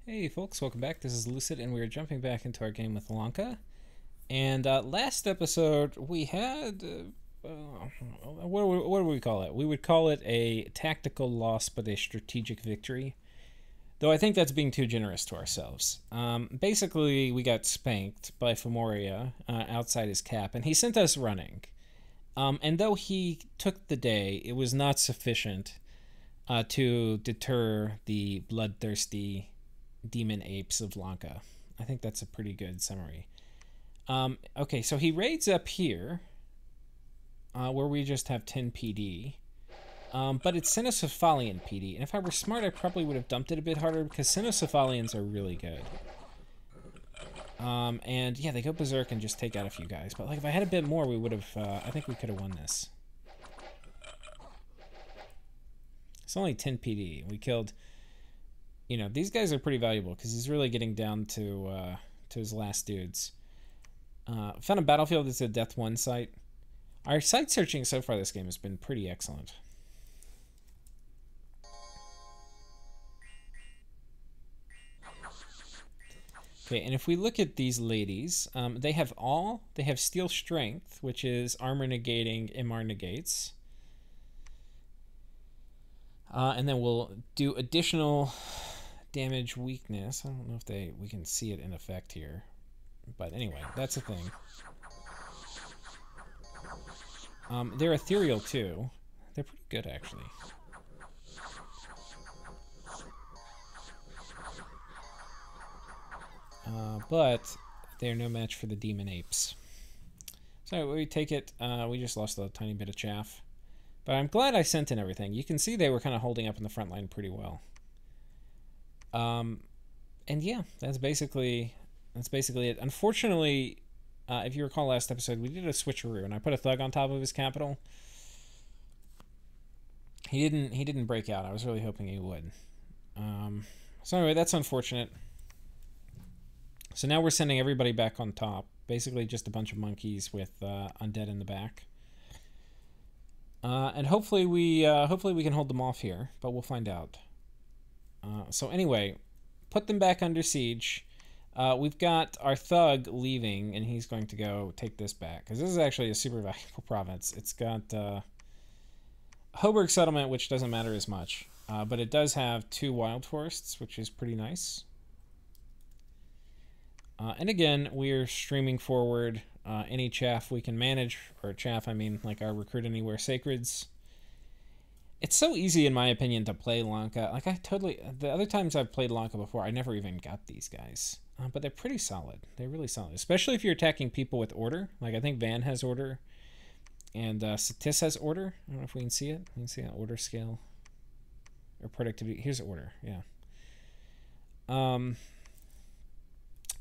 Hey folks, welcome back. This is Lucid, and we're jumping back into our game with Lanka. And last episode, we had. What do we call it? We would call it a tactical loss, but a strategic victory. Though I think that's being too generous to ourselves. Basically, we got spanked by Femoria outside his cap, and he sent us running. And though he took the day, it was not sufficient to deter the bloodthirsty demon apes of Lanka. I think that's a pretty good summary. Okay, so he raids up here, where we just have 10 PD. But it's Cynocephalian PD, and if I were smart, I probably would have dumped it a bit harder because Cynocephalians are really good. And yeah, they go berserk and just take out a few guys. But like, if I had a bit more, we would have. I think we could have won this. It's only 10 PD. We killed. You know, these guys are pretty valuable because he's really getting down to his last dudes. Found a battlefield that's a Death 1 site. Our site searching so far this game has been pretty excellent. Okay, and if we look at these ladies, they have Steel Strength, which is armor negating MR negates. And then we'll do additional damage weakness. I don't know if we can see it in effect here. But anyway, that's a thing. They're ethereal too. They're pretty good actually. But they're no match for the demon apes. So we take it. We just lost a tiny bit of chaff. But I'm glad I sent in everything. You can see they were kind of holding up in the front line pretty well. And yeah, that's basically it. Unfortunately, if you recall last episode, we did a switcheroo, and I put a thug on top of his capital. He didn't break out. I was really hoping he would. So anyway, that's unfortunate. So now we're sending everybody back on top. Basically, just a bunch of monkeys with undead in the back. And hopefully we can hold them off here, but we'll find out. So anyway, put them back under siege. We've got our thug leaving, and he's going to go take this back because this is actually a super valuable province. It's got Hoburg settlement, which doesn't matter as much, but it does have 2 wild forests, which is pretty nice. And again, we're streaming forward any chaff we can manage, or chaff, I mean like our Recruit Anywhere Sacreds. It's so easy, in my opinion, to play Lanka. Like, the other times I've played Lanka before, I never even got these guys. But they're pretty solid. They're really solid, especially if you're attacking people with order. Like, I think Van has order, and Satis has order. I don't know if we can see it. We can see an order scale. Or productivity. Here's order, yeah.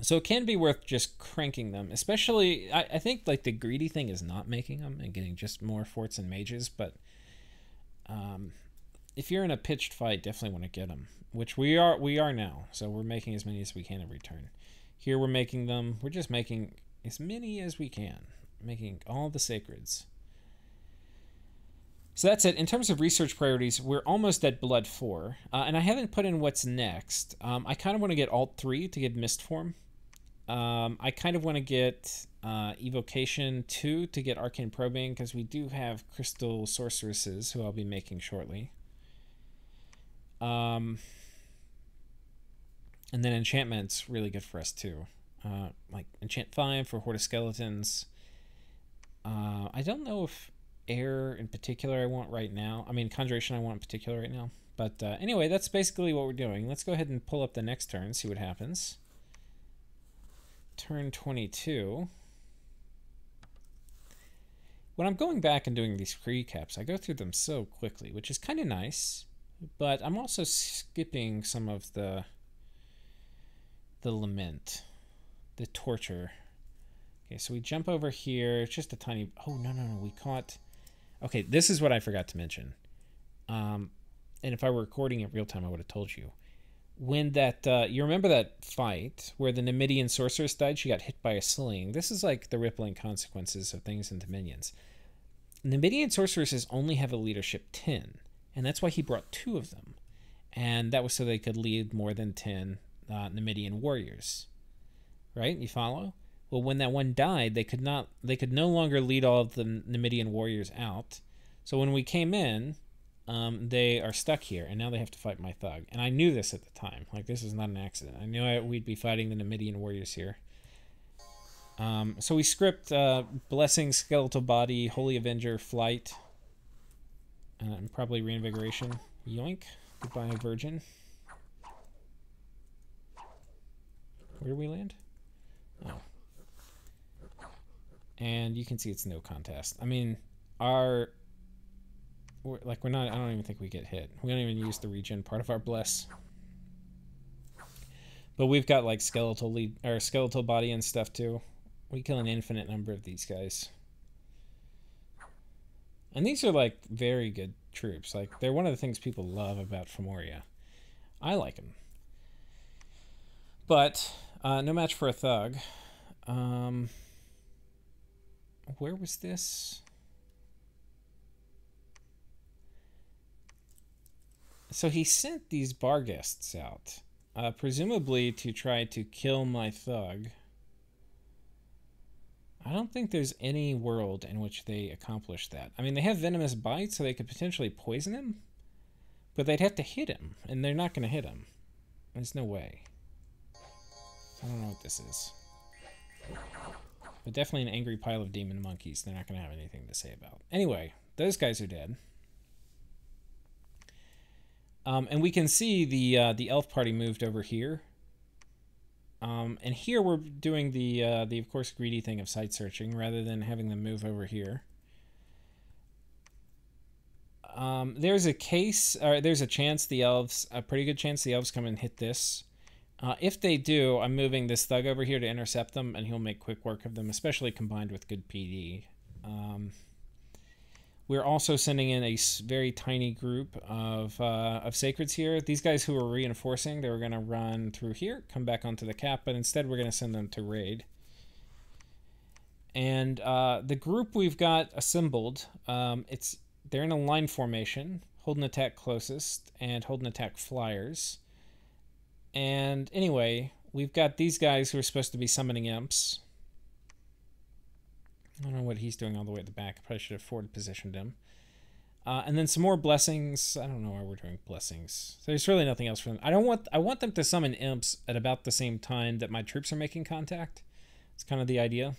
So it can be worth just cranking them, especially, I think, like, the greedy thing is not making them and getting just more forts and mages, but if you're in a pitched fight, definitely want to get them, which we are now. So we're making as many as we can every turn. Here we're just making as many as we can, making all the sacreds. So that's it. In terms of research priorities, we're almost at Blood 4, and I haven't put in what's next. I kind of want to get Alt 3 to get Mist Form. I kind of want to get Evocation 2 to get Arcane Probing, because we do have Crystal Sorceresses, who I'll be making shortly. And then Enchantment's really good for us, too. Like Enchant 5 for Horde of Skeletons. I don't know if Air in particular I want right now. I mean, Conjuration I want in particular right now. But anyway, that's basically what we're doing. Let's go ahead and pull up the next turn, see what happens. Turn 22. When I'm going back and doing these recaps, I go through them so quickly, which is kind of nice, but I'm also skipping some of the lament, the torture. Okay, so we jump over here. It's just a tiny... Oh, no, we caught... Okay, this is what I forgot to mention. And if I were recording it real time, I would have told you. When that, you remember that fight where the Namidian sorceress died? She got hit by a sling. This is like the rippling consequences of things in Dominions. Namidian sorceresses only have a leadership 10, and that's why he brought 2 of them. And that was so they could lead more than 10 Numidian warriors. Right? You follow? Well, when that one died, they could no longer lead all of the Numidian warriors out. So when we came in, they are stuck here, and now they have to fight my thug. And I knew this at the time. Like, this is not an accident. I knew we'd be fighting the Numidian warriors here. So we script Blessing, Skeletal Body, Holy Avenger, Flight, and probably Reinvigoration. Yoink. Goodbye, Virgin. Where do we land? Oh. And you can see it's no contest. I mean, we're not, I don't even think we get hit. We don't even use the regen part of our bless. But we've got like skeletal body and stuff too. We kill an infinite number of these guys. And these are like very good troops. Like, they're one of the things people love about Femoria. I like them. But no match for a thug. Where was this? So he sent these bar guests out, presumably to try to kill my thug. I don't think there's any world in which they accomplish that. I mean, they have venomous bites, so they could potentially poison him, but they'd have to hit him, and they're not going to hit him. There's no way. I don't know what this is. But definitely an angry pile of demon monkeys they're not going to have anything to say about. Anyway, those guys are dead. And we can see the elf party moved over here. And here we're doing the of course, greedy thing of site searching rather than having them move over here. There's a chance the elves, a pretty good chance the elves come and hit this. If they do, I'm moving this thug over here to intercept them, and he'll make quick work of them, especially combined with good PD. We're also sending in a very tiny group of sacreds here. These guys who are reinforcing, they were going to run through here, come back onto the cap, but instead we're going to send them to raid. And the group we've got assembled, they're in a line formation, hold and attack closest, and hold and attack flyers. And anyway, we've got these guys who are supposed to be summoning imps. I don't know what he's doing all the way at the back. I probably should have forward positioned him. And then some more blessings. I don't know why we're doing blessings. So there's really nothing else for them. I want them to summon imps at about the same time that my troops are making contact. It's kind of the idea.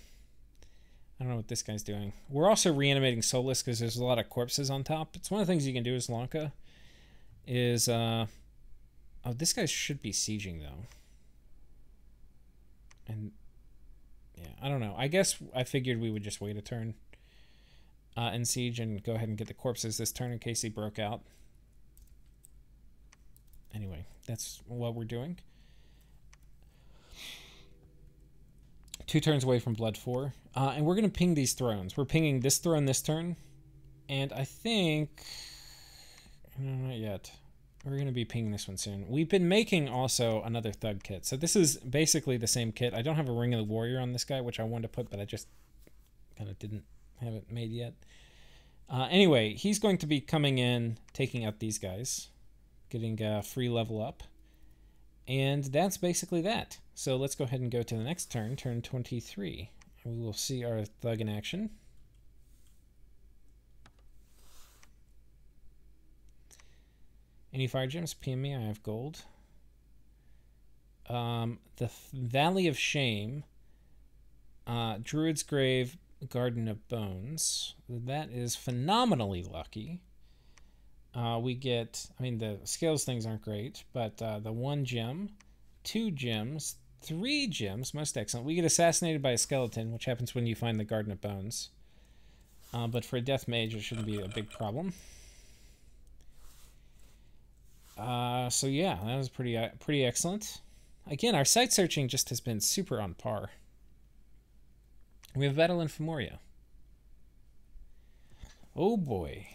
I don't know what this guy's doing. We're also reanimating Soulless because there's a lot of corpses on top. It's one of the things you can do as Lanka. Is oh, this guy should be sieging though. And yeah, I don't know. I guess I figured we would just wait a turn and siege and go ahead and get the corpses this turn in case he broke out. Anyway, that's what we're doing. 2 turns away from Blood 4. And we're going to ping these thrones. We're pinging this throne this turn. And I think... No, not yet. We're going to be pinging this one soon. We've been making also another thug kit. So this is basically the same kit. I don't have a Ring of the Warrior on this guy, which I wanted to put, but I just kind of didn't have it made yet. Anyway, he's going to be coming in, taking out these guys, getting a free level up. And that's basically that. So let's go ahead and go to the next turn, turn 23. And we will see our thug in action. Any fire gems? PM me, I have gold. The Valley of Shame. Druid's Grave, Garden of Bones. That is phenomenally lucky. We get, I mean, the scales things aren't great, but the 1 gem, 2 gems, 3 gems, most excellent. We get assassinated by a skeleton, which happens when you find the Garden of Bones. But for a death mage, it shouldn't be a big problem. So yeah, that was pretty excellent. Again, our site searching just has been super on par. We have battle in Femoria. Oh boy.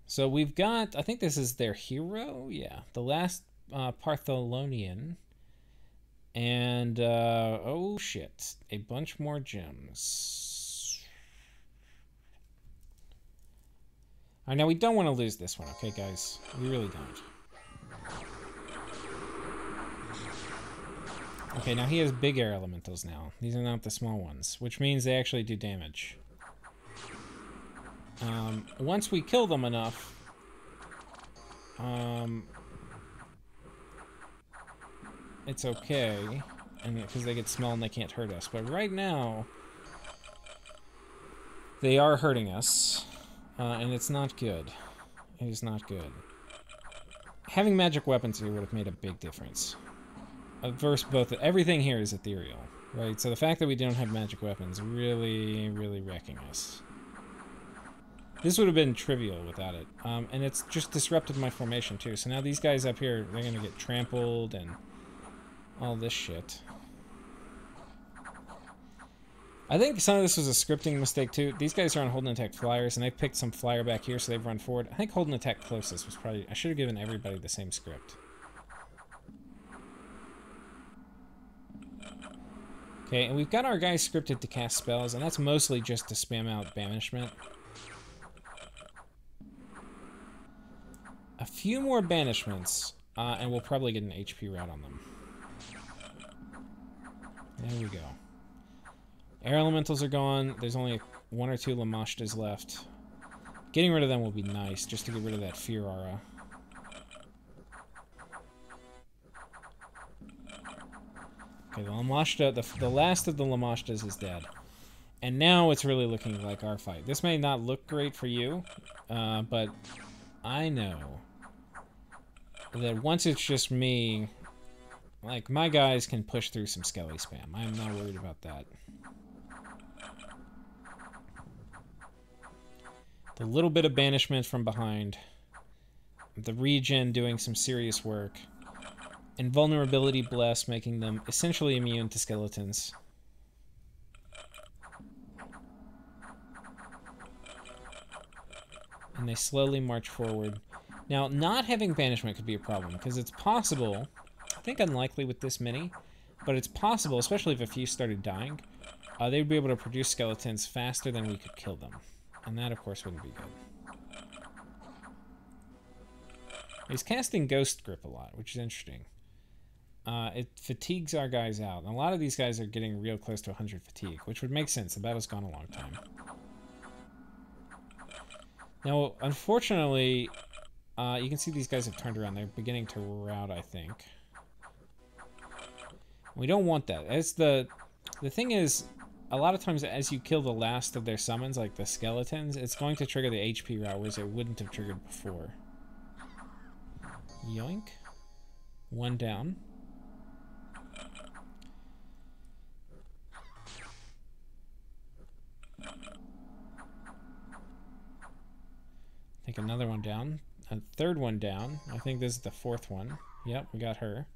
So we've got, I think this is their hero. Yeah, the last Partholonian. And, oh shit, a bunch more gems. All right, now we don't want to lose this one, okay, guys? We really don't. Okay, now he has big air elementals now. These are not the small ones, which means they actually do damage. Once we kill them enough, it's okay, and because they get small and they can't hurt us. But right now, they are hurting us, and it's not good. It is not good. Having magic weapons here would have made a big difference. Versus both, everything here is ethereal, right? So the fact that we don't have magic weapons really, really wrecking us. This would have been trivial without it. And it's just disrupted my formation too. So now these guys up here, they're going to get trampled and all this shit. I think some of this was a scripting mistake too. These guys are on hold and attack flyers, and I picked some flyer back here, so they've run forward. I think hold and attack closest was probably... I should have given everybody the same script. Okay, and we've got our guys scripted to cast spells, and that's mostly just to spam out banishment. A few more banishments, and we'll probably get an HP route on them. There we go. Air elementals are gone. There's only 1 or 2 Lamashtas left. Getting rid of them will be nice, just to get rid of that fear aura. Okay, the Lamashta, the last of the Lamashtas is dead. And now it's really looking like our fight. This may not look great for you, but I know that once it's just me, like, my guys can push through some skelly spam. I'm not worried about that. The little bit of banishment from behind, the regen doing some serious work, and vulnerability bless making them essentially immune to skeletons. And they slowly march forward. Now, not having banishment could be a problem, because it's possible, I think unlikely with this many, but it's possible, especially if a few started dying, they'd be able to produce skeletons faster than we could kill them. And that, of course, wouldn't be good. He's casting Ghost Grip a lot, which is interesting. It fatigues our guys out. And a lot of these guys are getting real close to 100 fatigue, which would make sense. The battle's gone a long time. Now, unfortunately, you can see these guys have turned around. They're beginning to rout, I think. We don't want that. The thing is, a lot of times as you kill the last of their summons, like the skeletons, it's going to trigger the HP route, whereas it wouldn't have triggered before. Yoink. 1 down. I think another one down. A 3rd one down. I think this is the 4th one. Yep, we got her.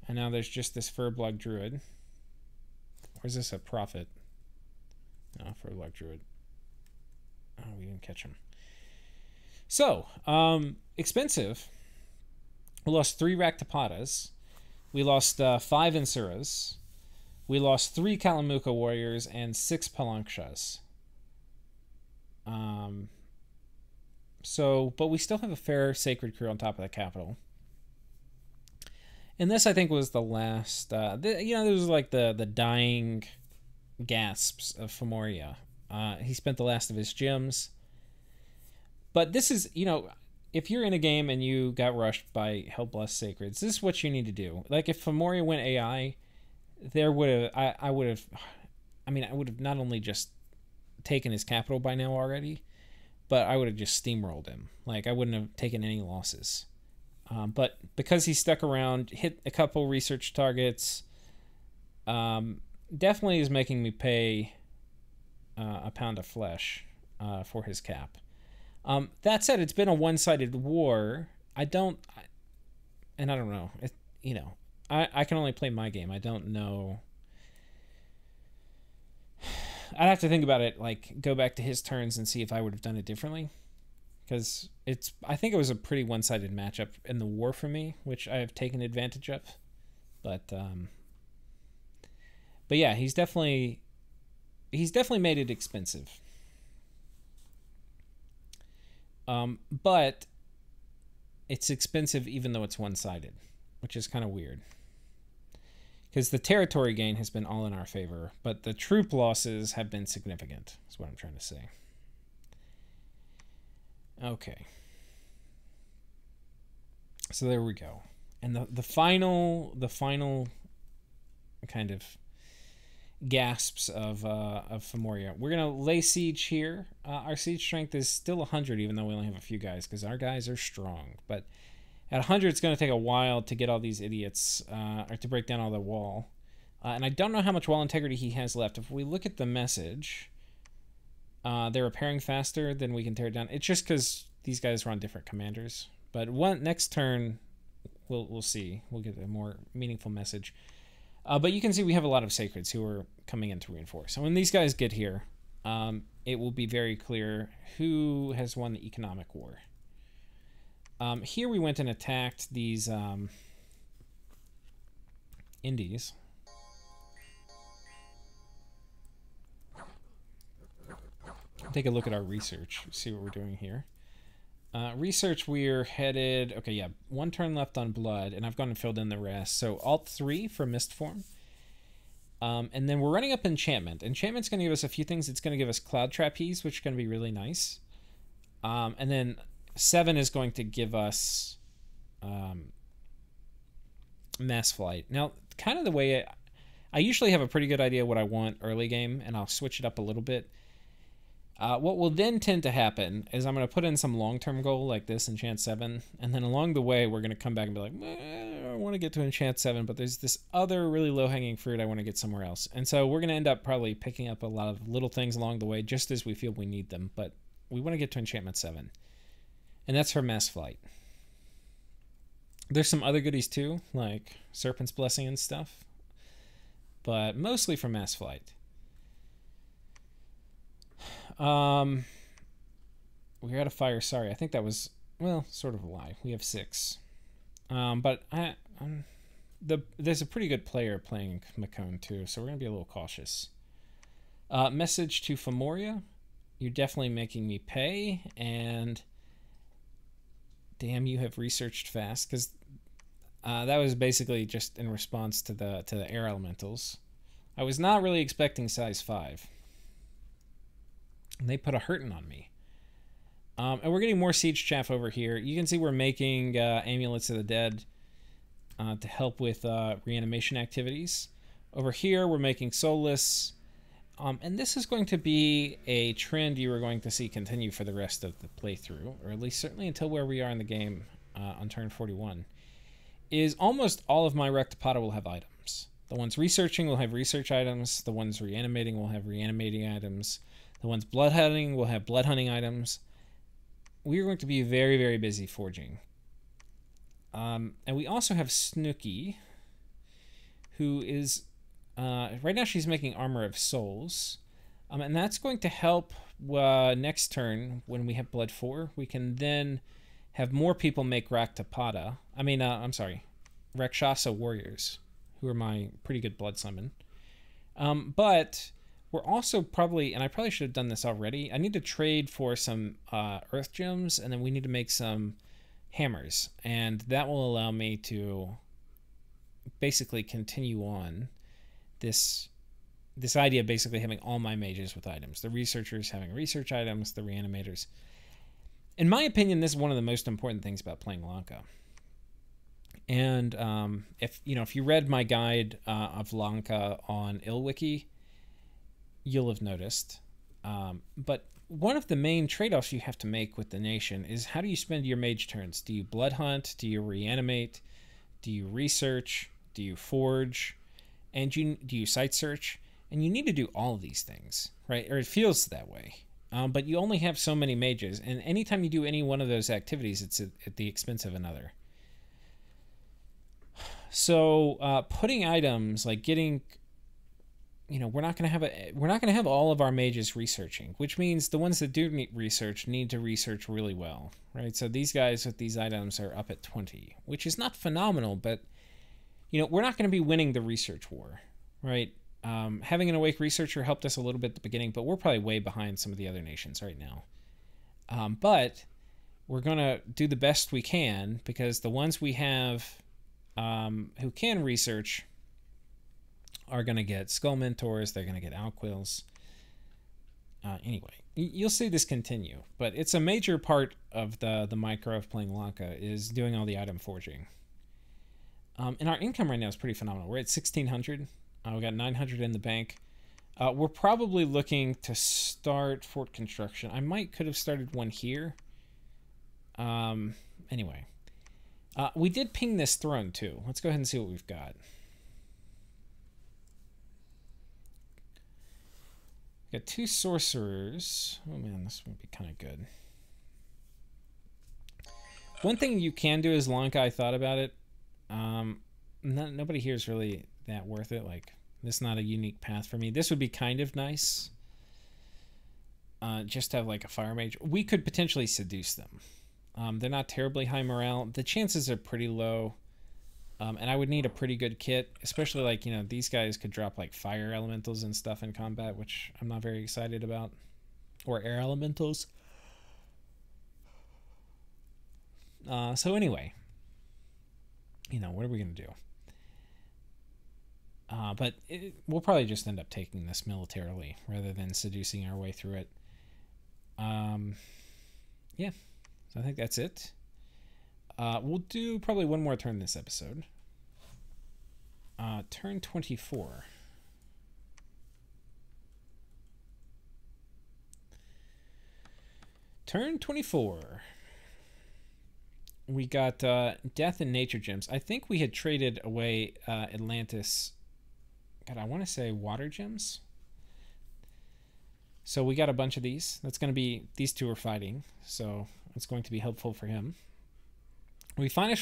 And now there's just this Furblock Druid. Or is this a prophet? No, Furblock Druid. Oh, we didn't catch him. So, expensive. We lost 3 Raktapatas. We lost 5 Insuras. We lost 3 Kalamuka warriors and 6 Palankshas. But we still have a fair sacred crew on top of the capital. And this, I think, was the last... this was like the dying gasps of Femoria. He spent the last of his gems. But this is, if you're in a game and you got rushed by Hellblessed Sacreds, this is what you need to do. Like, if Femoria went AI, I would have not only just taken his capital by now already, but I would have just steamrolled him. Like, I wouldn't have taken any losses. But because he stuck around, hit a couple research targets, definitely is making me pay a pound of flesh for his cap. That said, it's been a one-sided war. I don't know. I can only play my game. I don't know. I'd have to think about it, like, go back to his turns and see if I would have done it differently. Because I think it was a pretty one-sided matchup in the war for me, which I have taken advantage of. But yeah, he's definitely made it expensive. But it's expensive even though it's one-sided, which is kind of weird. because the territory gain has been all in our favor, but the troop losses have been significant, is what I'm trying to say. Okay. So there we go. And the final kind of gasps of Femoria. We're gonna lay siege here. Our siege strength is still 100, even though we only have a few guys, because our guys are strong. But at 100, it's gonna take a while to get all these idiots, or to break down all the wall. And I don't know how much wall integrity he has left. If we look at the message, they're repairing faster than we can tear it down. It's just because these guys are on different commanders. But next turn, we'll see. We'll get a more meaningful message. But you can see we have a lot of sacreds who are coming in to reinforce. So when these guys get here, it will be very clear who has won the economic war. Here we went and attacked these Indies. Take a look at our research, see what we're doing here. Research, we're headed... Okay, yeah, 1 turn left on blood, and I've gone and filled in the rest. So Alt 3 for Mist Form. And then we're running up Enchantment. Enchantment's going to give us a few things. It's going to give us Cloud Trapeze, which is going to be really nice. And then 7 is going to give us Mass Flight. Now, kind of the way... I usually have a pretty good idea what I want early game, and I'll switch it up a little bit. What will then tend to happen is I'm going to put in some long-term goal like this, Enchant 7, and then along the way we're going to come back and be like, I want to get to Enchant 7, but there's this other really low-hanging fruit I want to get somewhere else. And so we're going to end up probably picking up a lot of little things along the way just as we feel we need them, but we want to get to Enchantment 7. And that's for Mass Flight. There's some other goodies too, like Serpent's Blessing and stuff, but mostly for Mass Flight. We're out of fire. Sorry, I think that was, well, sort of a lie. We have 6. But there's a pretty good player playing Macone too, so we're going to be a little cautious. Message to Femoria. You're definitely making me pay, and damn, you have researched fast, because that was basically just in response to the air elementals. I was not really expecting size 5. And they put a hurtin' on me. And we're getting more siege chaff over here. You can see we're making amulets of the dead to help with reanimation activities. Over here, we're making soulless. And this is going to be a trend you are going to see continue for the rest of the playthrough, or at least certainly until where we are in the game on turn 41, is almost all of my Rectopoda will have items. The ones researching will have research items. The ones reanimating will have reanimating items. The ones blood hunting will have blood hunting items. We are going to be very, very busy forging. And we also have Snooky, who is... right now she's making Armor of Souls. And that's going to help next turn when we have Blood 4. We can then have more people make Raktapada. Rakshasa Warriors, who are my pretty good blood summon. But... we're also probably, and I probably should have done this already, I need to trade for some earth gems, and then we need to make some hammers. And that will allow me to basically continue on this idea of basically having all my mages with items. The researchers having research items, the reanimators. In my opinion, this is one of the most important things about playing Lanka. And if you read my guide of Lanka on IlWiki, you'll have noticed. But one of the main trade-offs you have to make with the nation is how do you spend your mage turns? Do you blood hunt? Do you reanimate? Do you research? Do you forge? And do you site search? And you need to do all of these things, right? Or it feels that way. But you only have so many mages, and anytime you do any one of those activities, it's at the expense of another. So putting items, like getting... we're not going to have all of our mages researching, which means the ones that do need to research really well, right? So these guys with these items are up at 20, which is not phenomenal, but we're not going to be winning the research war, right? Having an awake researcher helped us a little bit at the beginning, but we're probably way behind some of the other nations right now. But we're going to do the best we can, because the ones we have who can research are going to get Skull Mentors. They're going to get Alquils. Anyway, you'll see this continue, but it's a major part of the micro of playing Lanka is doing all the item forging. And our income right now is pretty phenomenal. We're at 1,600. We got 900 in the bank. We're probably looking to start fort construction. I could have started one here. Anyway, we did ping this throne too. Let's go ahead and see what we've got. Got 2 sorcerers. Oh man, this would be kind of good. One thing you can do is Lanka. I thought about it. Nobody here is really that worth it. Like, this is not a unique path for me. This would be kind of nice. Just to have like a fire mage. We could potentially seduce them. They're not terribly high morale. The chances are pretty low. And I would need a pretty good kit, especially like, you know, these guys could drop like fire elementals and stuff in combat, which I'm not very excited about. Or air elementals. So anyway, you know, what are we going to do? But we'll probably just end up taking this militarily rather than seducing our way through it. Yeah, so I think that's it. We'll do probably one more turn this episode. Turn 24. Turn 24. We got Death and Nature Gems. I think we had traded away Atlantis. God, I want to say Water Gems. So we got a bunch of these. That's going to be... These two are fighting, so it's going to be helpful for him. We finally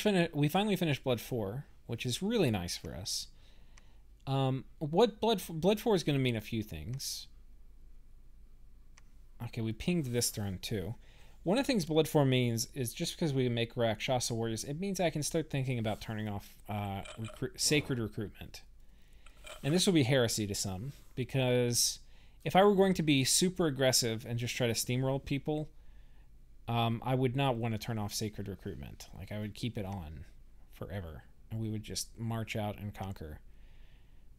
finished Blood 4, which is really nice for us. What Blood 4 is going to mean a few things. Okay, we pinged this throne too. One of the things Blood 4 means is just because we make Rakshasa warriors, it means I can start thinking about turning off sacred recruitment. And this will be heresy to some, because if I were going to be super aggressive and just try to steamroll people, I would not want to turn off sacred recruitment. Like, I would keep it on forever, and we would just march out and conquer.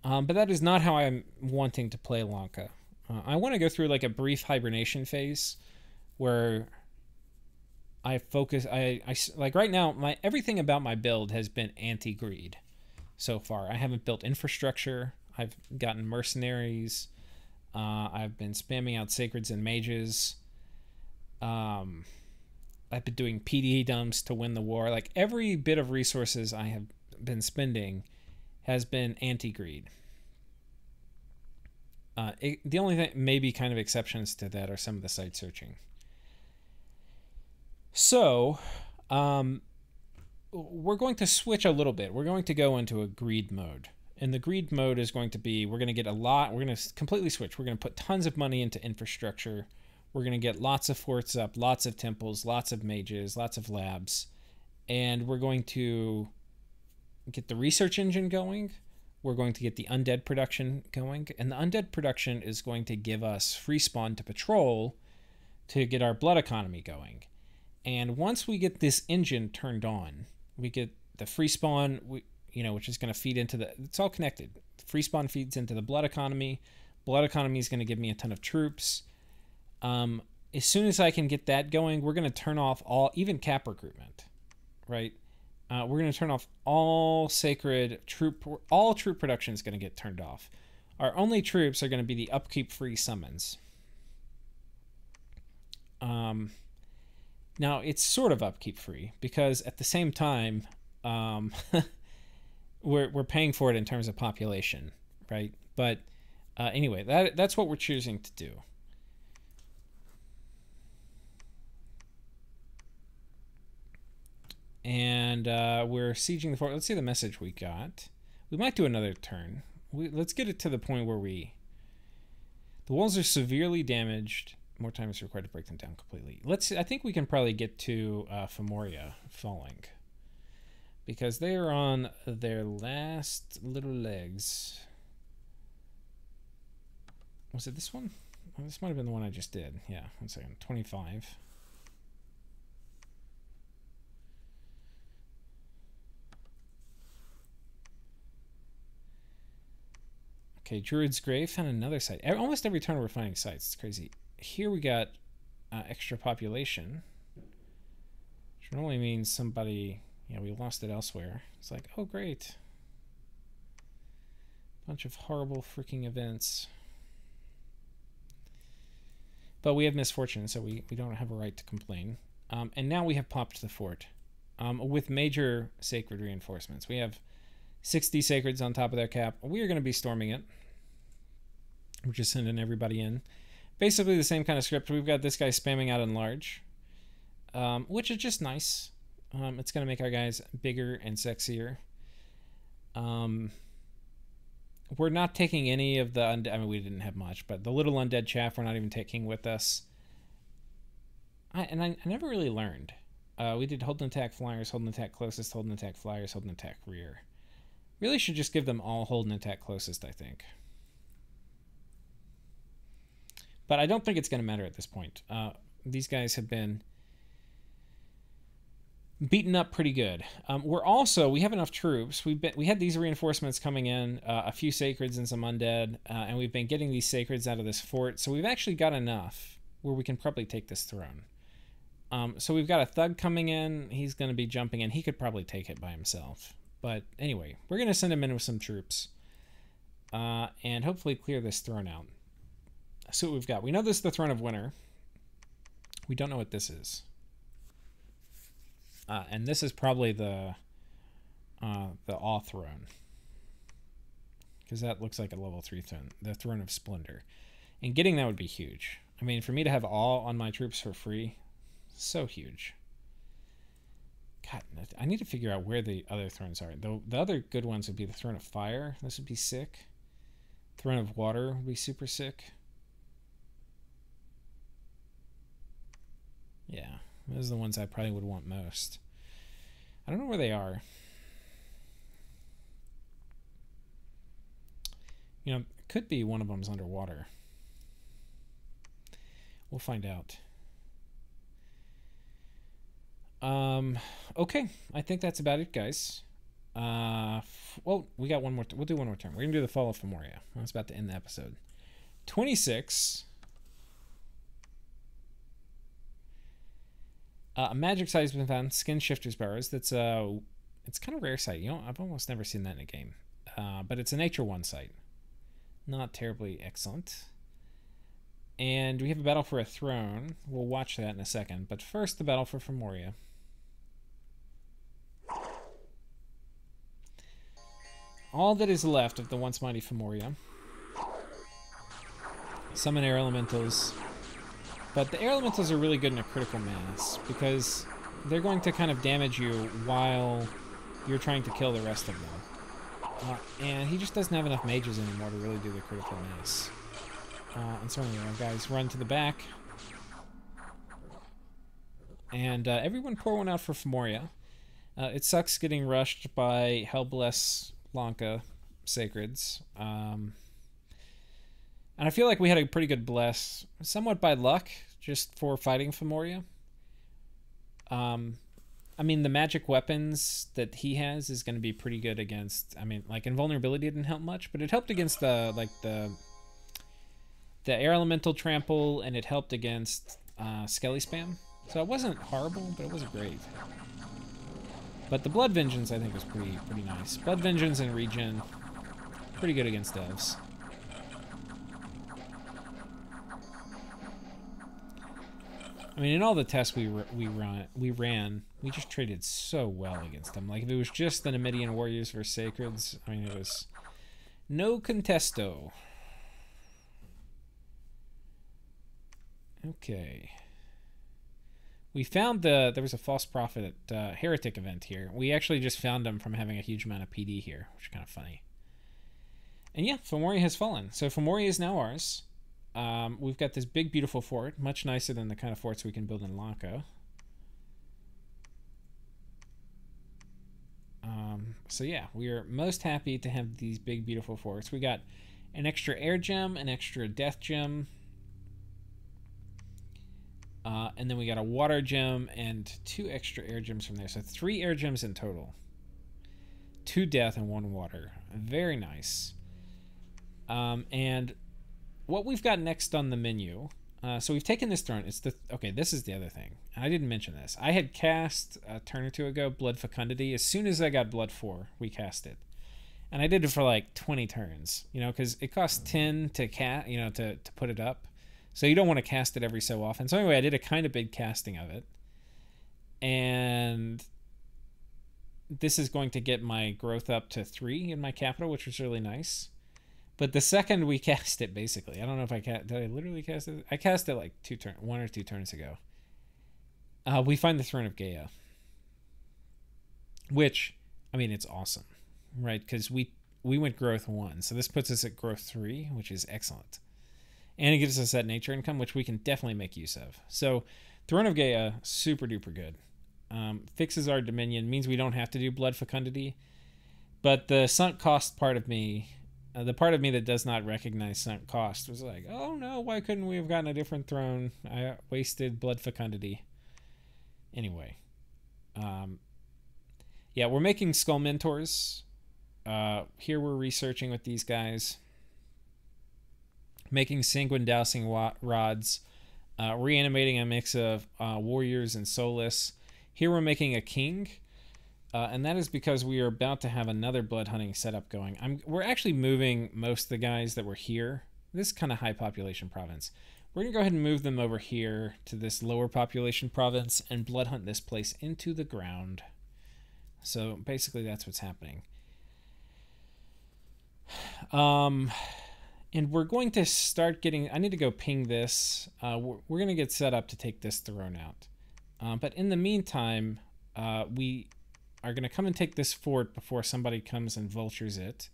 But that is not how I'm wanting to play Lanka. I want to go through like a brief hibernation phase where I focus. I like right now. Everything about my build has been anti-greed so far. I haven't built infrastructure. I've gotten mercenaries. I've been spamming out sacreds and mages. I've been doing PDE dumps to win the war. Like, every bit of resources I have been spending has been anti-greed. The only thing, maybe kind of exceptions to that, are some of the site searching. So, we're going to switch a little bit. We're going to go into a greed mode. And the greed mode is going to be, we're going to get a lot, we're going to completely switch. We're going to put tons of money into infrastructure. We're going to get lots of forts up, lots of temples, lots of mages, lots of labs. And we're going to get the research engine going. We're going to get the undead production going. And the undead production is going to give us free spawn to patrol to get our blood economy going. And once we get this engine turned on, we get the free spawn, which is going to feed into it's all connected. Free spawn feeds into the blood economy. Blood economy is going to give me a ton of troops. As soon as I can get that going, we're going to turn off even cap recruitment, right? We're going to turn off all sacred all troop production is going to get turned off. Our only troops are going to be the upkeep free summons. Now it's sort of upkeep free because at the same time, we're paying for it in terms of population, right? But anyway, that's what we're choosing to do. And we're sieging the fort. Let's see the message we got. We might do another turn. Let's get it to the point where the walls are severely damaged. More time is required to break them down completely. I think we can probably get to Femoria falling, because they are on their last little legs. Was it this one? Oh, this might have been the one I just did. Yeah, 1 second. 25. Okay, Druid's Grave. Found another site. Almost every turn we're finding sites. It's crazy. Here we got extra population. Which normally means somebody... Yeah, we lost it elsewhere. It's like, oh, great. Bunch of horrible freaking events. But we have misfortune, so we don't have a right to complain. And now we have popped the fort with major sacred reinforcements. We have 60 sacreds on top of their cap. We are going to be storming it. We're just sending everybody in. Basically the same kind of script. We've got this guy spamming out enlarge, which is just nice. It's going to make our guys bigger and sexier. We're not taking any of the undead. I mean, we didn't have much, but the little undead chaff we're not even taking with us. I never really learned. We did hold and attack flyers, hold and attack closest, hold and attack flyers, hold and attack rear. Really should just give them all hold and attack closest, I think. But I don't think it's going to matter at this point. These guys have been beaten up pretty good. We have enough troops. We had these reinforcements coming in, a few sacreds and some undead, and we've been getting these sacreds out of this fort. So we've actually got enough where we can probably take this throne. So we've got a thug coming in. He's going to be jumping in. He could probably take it by himself. But anyway, we're going to send him in with some troops and hopefully clear this throne out. See what we've got. We know this is the Throne of Winter. We don't know what this is. And this is probably the Awe Throne. Because that looks like a level 3 throne. The Throne of Splendor. And getting that would be huge. I mean, for me to have Awe on my troops for free, so huge. God, I need to figure out where the other thrones are. The other good ones would be the Throne of Fire. This would be sick. Throne of Water would be super sick. Yeah, those are the ones I probably would want most. I don't know where they are. You know, it could be one of them's underwater. We'll find out. Okay, I think that's about it, guys. Well, we got one more. We'll do one more turn. We're gonna do the Fall of Femoria. I was about to end the episode. 26. A magic site has been found. Skin Shifter's Burrows. That's it's kind of rare site. You know, I've almost never seen that in a game. But it's a Nature 1 site. Not terribly excellent. And we have a battle for a throne. We'll watch that in a second. But first, the battle for Formoria. All that is left of the once mighty Femoria. Summon air elementals. But the air elementals are really good in a critical mass because they're going to kind of damage you while you're trying to kill the rest of them. And he just doesn't have enough mages anymore to really do the critical mass. And so anyway, our guys run to the back. And everyone pour one out for Femoria. It sucks getting rushed by Hellbless Lanka Sacreds. And I feel like we had a pretty good bless, somewhat by luck, just for fighting Femoria. I mean, the magic weapons that he has is going to be pretty good against... I mean, like, invulnerability didn't help much, but it helped against the air elemental trample, and it helped against Skelly spam. So it wasn't horrible, but it wasn't great. But the Blood Vengeance, I think, was pretty nice. Blood Vengeance and Regen, pretty good against devs. I mean, in all the tests we ran, we just traded so well against them. Like, if it was just the Numidian Warriors versus Sacreds, I mean, it was no contesto. Okay. We found there was a false prophet at Heretic event here. We actually just found him from having a huge amount of PD here, which is kind of funny. And yeah, Femoria has fallen. So Femoria is now ours. We've got this big, beautiful fort, much nicer than the kind of forts we can build in Lanka. So yeah, we are most happy to have these big, beautiful forts. We got an extra air gem, an extra death gem, and then we got a water gem and 2 extra air gems from there. So 3 air gems in total. 2 death and 1 water. Very nice. And what we've got next on the menu. So we've taken this throne. Okay, this is the other thing. I didn't mention this. I had cast a turn or two ago Blood Fecundity. As soon as I got Blood 4, we cast it. And I did it for like 20 turns, because it costs 10 to to put it up. So you don't want to cast it every so often. So anyway, I did a kind of big casting of it. And this is going to get my growth up to 3 in my capital, which was really nice. But the second we cast it, basically, I don't know if did I literally cast it? I cast it like 1 or 2 turns ago. We find the Throne of Gaia, which, I mean, it's awesome, right? Because we went growth 1, so this puts us at growth 3, which is excellent, and it gives us that nature income, which we can definitely make use of. So, Throne of Gaia, super duper good. Fixes our Dominion, means we don't have to do Blood Fecundity, but the sunk cost part of me. The part of me that does not recognize sunk cost was like, oh no, why couldn't we have gotten a different throne? I wasted Blood Fecundity. Anyway. Yeah, we're making Skull Mentors. Here we're researching with these guys. Making Sanguine Dousing Rods. Reanimating a mix of Warriors and Soulless. Here we're making a King. And that is because we are about to have another blood hunting setup going. We're actually moving most of the guys that were here. This kind of high population province. We're going to go ahead and move them over here to this lower population province and blood hunt this place into the ground. So basically that's what's happening. And we're going to start getting... I need to go ping this. We're going to get set up to take this throne out. But in the meantime, we are going to come and take this fort before somebody comes and vultures it.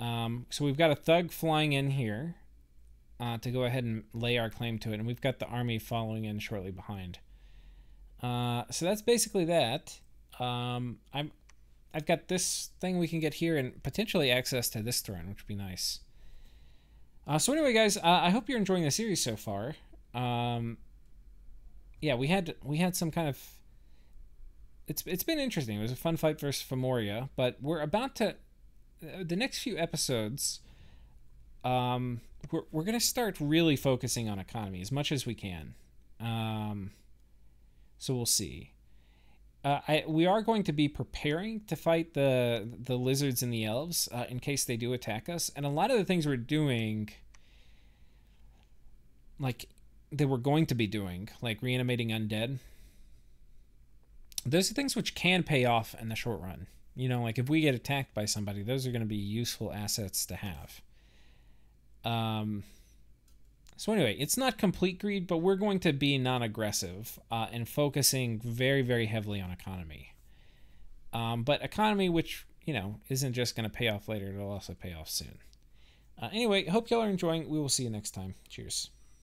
So we've got a thug flying in here to go ahead and lay our claim to it, and we've got the army following in shortly behind. So that's basically that. I've got this thing we can get here and potentially access to this throne, which would be nice. So anyway, guys, I hope you're enjoying the series so far. Yeah, we had some kind of... It's been interesting. It was a fun fight versus Femoria, but we're about to... The next few episodes, we're going to start really focusing on economy as much as we can. So we'll see. We are going to be preparing to fight the lizards and the elves in case they do attack us. And a lot of the things we're doing, like they were going to be doing, like reanimating undead, those are things which can pay off in the short run. You know, like if we get attacked by somebody, those are going to be useful assets to have. So anyway, it's not complete greed, but we're going to be non-aggressive and focusing very, very heavily on economy. But economy, which, you know, isn't just going to pay off later, it'll also pay off soon. Anyway, hope y'all are enjoying. We will see you next time. Cheers.